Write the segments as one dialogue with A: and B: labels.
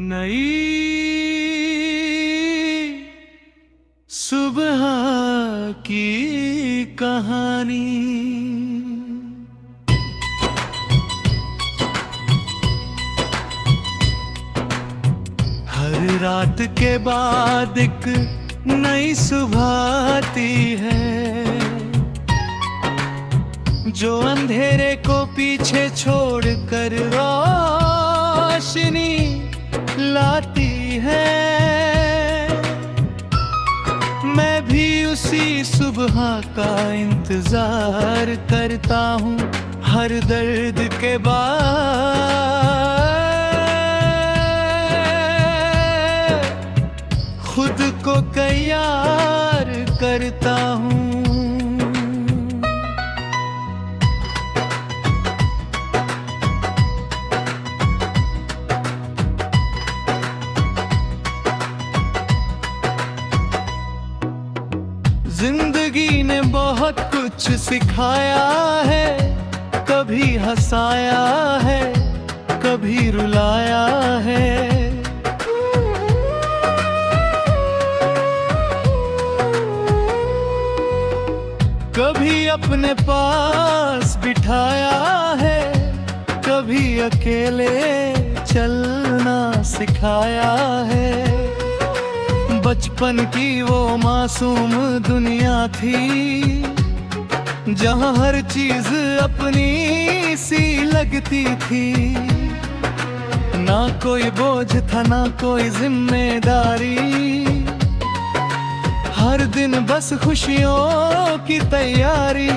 A: नई सुबह की कहानी। हर रात के बाद एक नई सुबह आती है, जो अंधेरे को पीछे छोड़कर रोशनी लाती है। मैं भी उसी सुबह का इंतजार करता हूँ, हर दर्द के बाद खुद को तैयार करता हूँ। जिंदगी ने बहुत कुछ सिखाया है, कभी हंसाया है, कभी रुलाया है। कभी अपने पास बिठाया है, कभी अकेले चलना सिखाया है। बचपन की वो मासूम दुनिया थी, जहाँ हर चीज अपनी सी लगती थी। ना कोई बोझ था, ना कोई जिम्मेदारी, हर दिन बस खुशियों की तैयारी।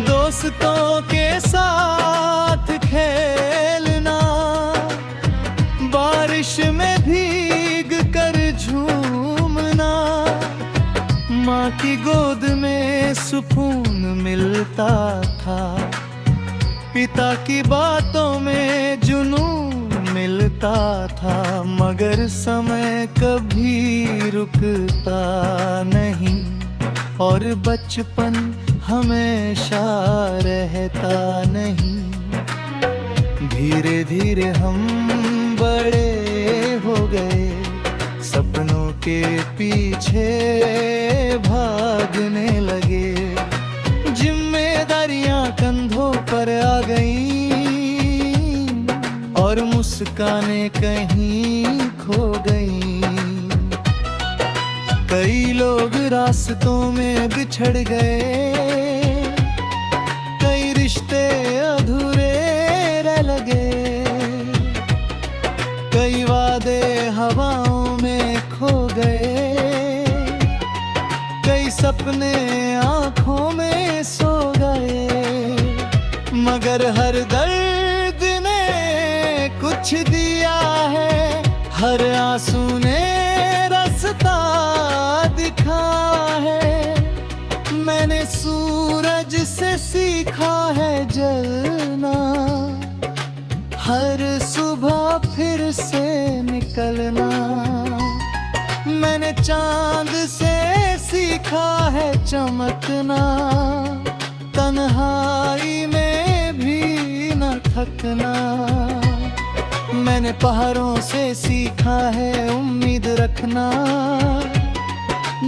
A: दोस्तों के साथ खेलना, बारिश में भीग कर झूमना, माँ की गोद में सुकून मिलता था। पिता की बातों में जुनून मिलता था, मगर समय कभी रुकता नहीं और बचपन हमेशा रहता नहीं। धीरे धीरे हम बड़े हो गए, सपनों के पीछे भागने लगे। जिम्मेदारियां कंधों पर आ गईं और मुस्कानें कहीं खो गईं। कई लोग रास्तों में बिछड़ गए, कई रिश्ते अधूरे रह लगे, कई वादे हवाओं में खो गए, कई सपने आंखों में सो गए। मगर हर दर्द ने कुछ दिया है, हर आंसू ने रास्ता दिखा है। मैंने सूरज से सीखा है जलना, हर सुबह फिर से निकलना। मैंने चांद से सीखा है चमकना, तन्हाई में भी न थकना। मैंने पहाड़ों से सीखा है उम्मीद रखना,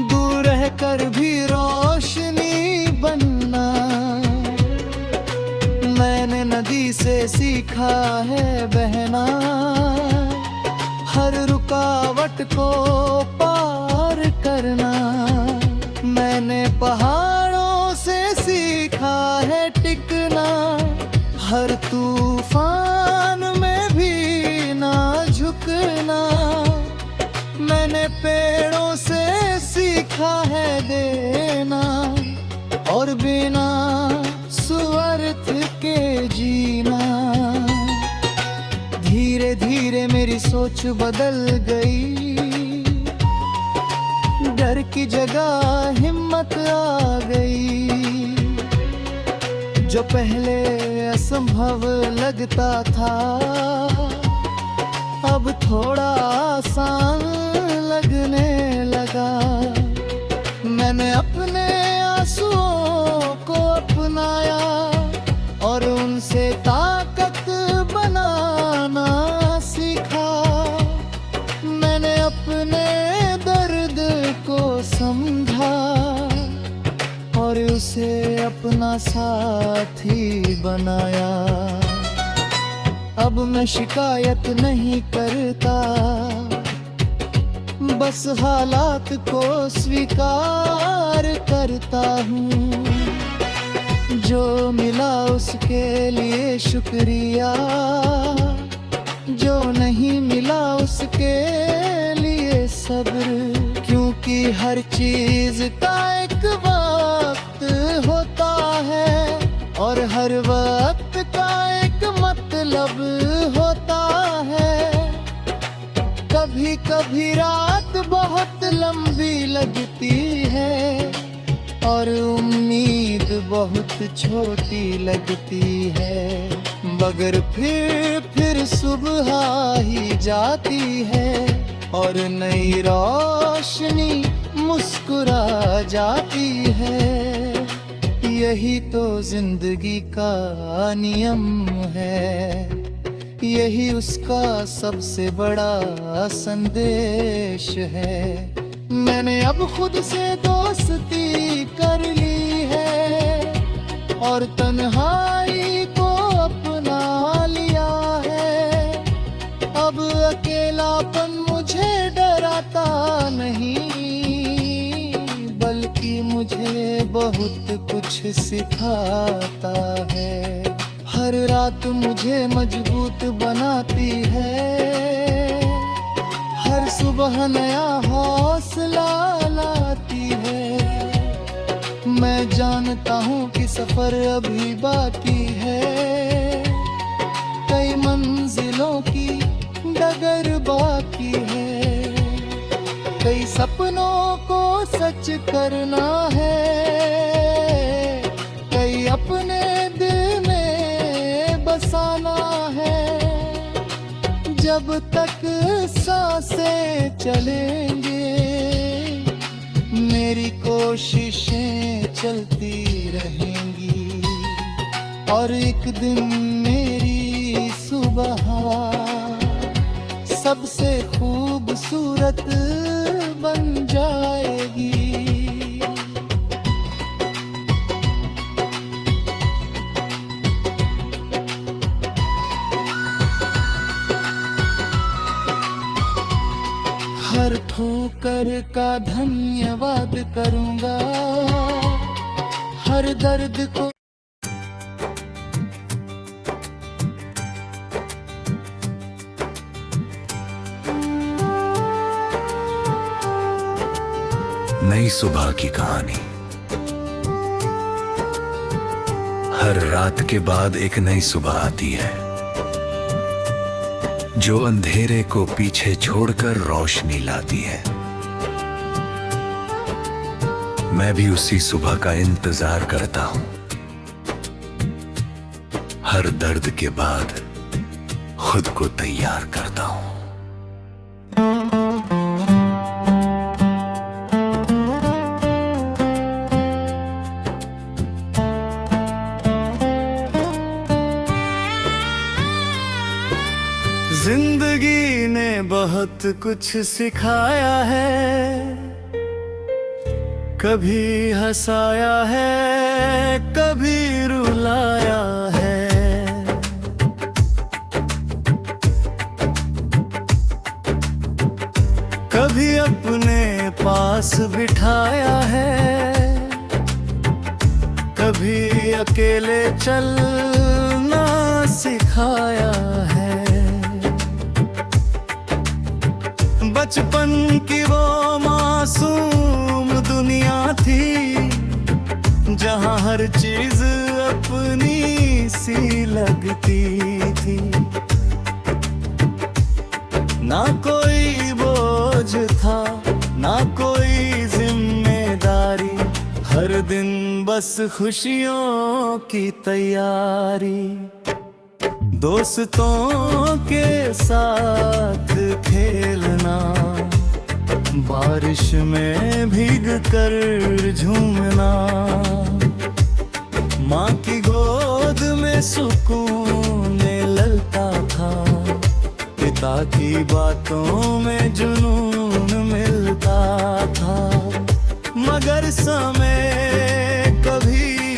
A: दूर रहकर भी रोशनी बनना। मैंने नदी से सीखा है बहना, हर रुकावट को पार करना। मैंने पहाड़ों से सीखा है टिकना, हर तूफान में भी ना झुकना। मैंने पेड़ों से सीखा है देना, और बिना स्वार्थ के जीना। धीरे धीरे मेरी सोच बदल गई, डर की जगह हिम्मत आ गई। जो पहले असंभव लगता था, अब थोड़ा आसान लगने लगा। मैंने अपने आंसुओं को अपनाया और उनसे ताकत बनाना सीखा।
B: अपना साथी बनाया। अब मैं शिकायत नहीं करता, बस हालात को स्वीकार करता हूँ। जो मिला उसके लिए शुक्रिया, जो नहीं मिला उसके लिए सब्र। क्योंकि हर चीज का एक वक्त होता है और हर वक्त का एक मतलब होता है। कभी कभी रात बहुत लंबी लगती है और उम्मीद बहुत छोटी लगती है, मगर फिर सुबह ही जाती है और नई रोशनी मुस्कुरा जाती है। यही तो जिंदगी का नियम है, यही उसका सबसे बड़ा संदेश है। मैंने अब खुद से दोस्ती कर ली है और तन्हाई को अपना लिया है। अब अकेलापन मुझे डराता नहीं, बल्कि मुझे बहुत कुछ सिखाता है। हर रात मुझे मजबूत बनाती है, हर सुबह नया हौसला लाती है। मैं जानता हूँ कि सफर अभी बाकी है, कई मंजिलों की डगर बाकी है, कई सपनों को सच करना है, कई अपने दिल में बसाना है। जब तक सांसें चलेंगे मेरी कोशिशें चलती रहेंगी और एक दिन मेरी सुबह सबसे खूबसूरत बन जाएगी। हर ठोकर का धन्यवाद करूंगा, हर दर्द को
C: नई सुबह की कहानी। हर रात के बाद एक नई सुबह आती है, जो अंधेरे को पीछे छोड़कर रोशनी लाती है। मैं भी उसी सुबह का इंतजार करता हूं। हर दर्द के बाद खुद को तैयार करता हूं।
A: जिंदगी ने बहुत कुछ सिखाया है, कभी हंसाया है, कभी रुलाया है। कभी अपने पास बिठाया है, कभी अकेले चलना सिखाया है। बचपन की वो मासूम दुनिया थी, जहां हर चीज अपनी सी लगती थी। ना कोई बोझ था, ना कोई जिम्मेदारी, हर दिन बस खुशियों की तैयारी। दोस्तों के साथ खेलना, बारिश में भीग कर झूमना, माँ की गोद में सुकून मिलता था, पिता की बातों में जुनून मिलता था। मगर समय कभी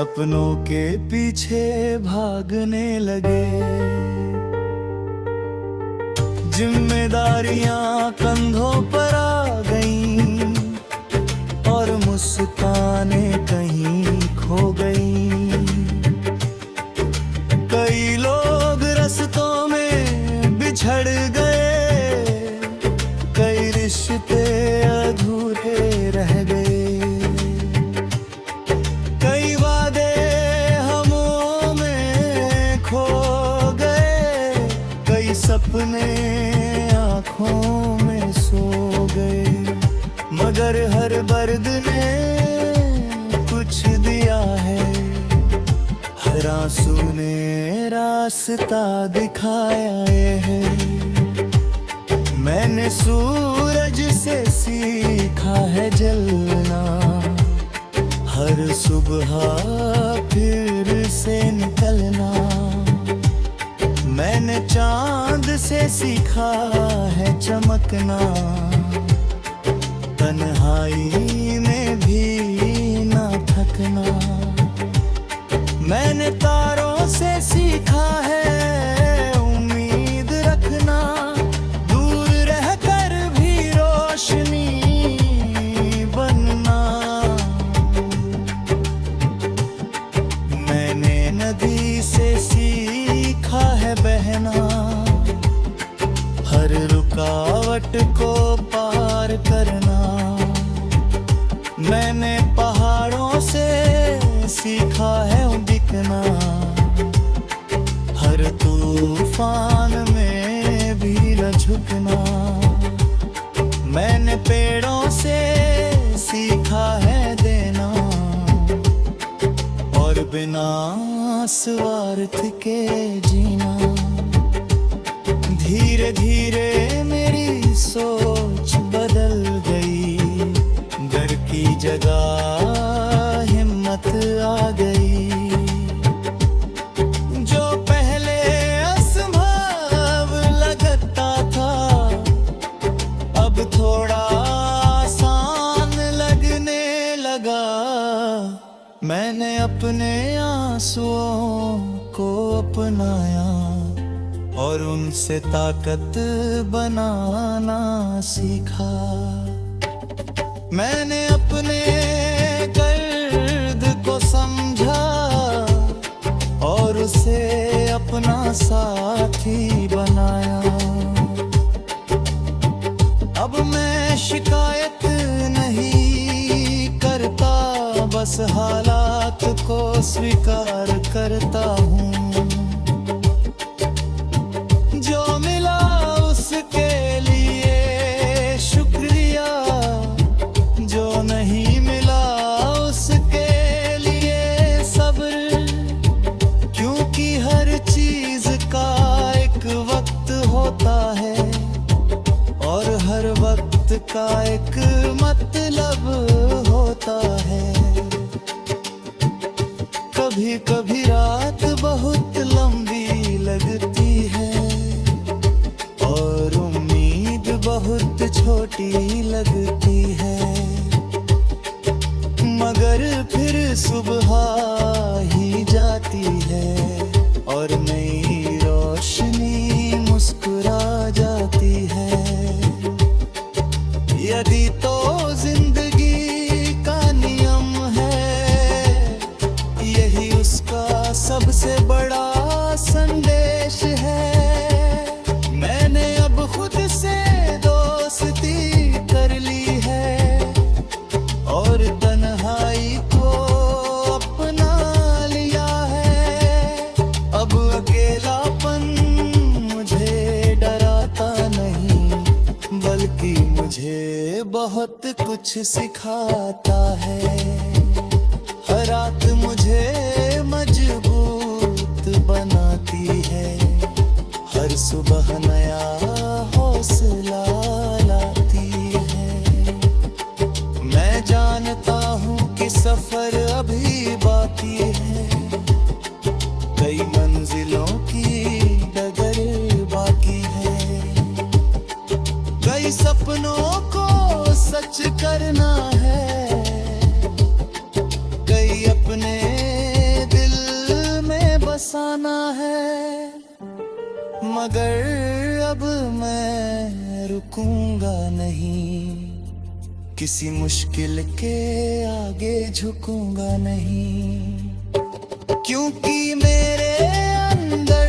B: सपनों के पीछे भागने लगे, जिम्मेदारियां कंधों पर आ गईं और मुस्कानें कहीं खो गईं। कई लोग रास्तों में बिछड़ गए, कई रिश्ते अधूरे रह गए, कई वादे हमों में खो गए, कई सपने आँखों में सो गए। मगर हर दर्द ने कुछ दिया है, हर आंसू ने रास्ता दिखाया है। मैंने सूरज से सीखा है जलना, हर सुबह फिर से निकलना। मैंने चांद से सीखा है चमकना, तन्हाई में भी ना थकना। मैंने तारों से सीखा है उम्मीद रखना, दूर रहकर भी रोशनी बनना। मैंने नदी से सीखा है बहना, हर रुकावट को पार करना। मैंने पहाड़ों से सीखा है दिखना, हर तूफान में भी न झुकना। मैंने पेड़ों से सीखा है देना, और बिना स्वार्थ के जीना। धीरे धीरे मेरी सोच बदल गई, डर की जगह हिम्मत आ गई। जो पहले असंभव लगता था, अब थोड़ा आसान लगने लगा। मैंने अपने आंसुओं को अपनाया और उनसे ताकत बनाना सीखा। मैंने अपने दर्द को समझा और उसे अपना साथी बनाया। अब मैं शिकायत नहीं करता, बस हालात को स्वीकार करता हूँ। जो मिला उसके लिए शुक्रिया, जो नहीं मिला उसके लिए सब्र। क्योंकि हर चीज का एक वक्त होता है और हर वक्त का एक मतलब होता है। कभी कभी रात बहुत लंबी लगती है और उम्मीद बहुत छोटी लगती है, मगर फिर सुबह ही जाती है और नई रोशनी मुस्कुरा जाती है। यदि तो जिंदगी का नियम है, यही उसका सबसे बड़ा संदेश है। मैंने अब खुद से दोस्ती कर ली है और तन्हाई को अपना लिया है। अब अकेलापन मुझे डराता नहीं, बल्कि मुझे बहुत कुछ सिखाता है। हर रात मुझे मजबूत बनाती है, हर सुबह नया हौसला लाती है। मैं जानता हूँ कि सफर अभी बाकी है, कई मंजिलों की डगर बाकी है। कई सपनों को सच करना है, कई अपने मगर अब मैं रुकूंगा नहीं, किसी मुश्किल के आगे झुकूंगा नहीं, क्योंकि मेरे अंदर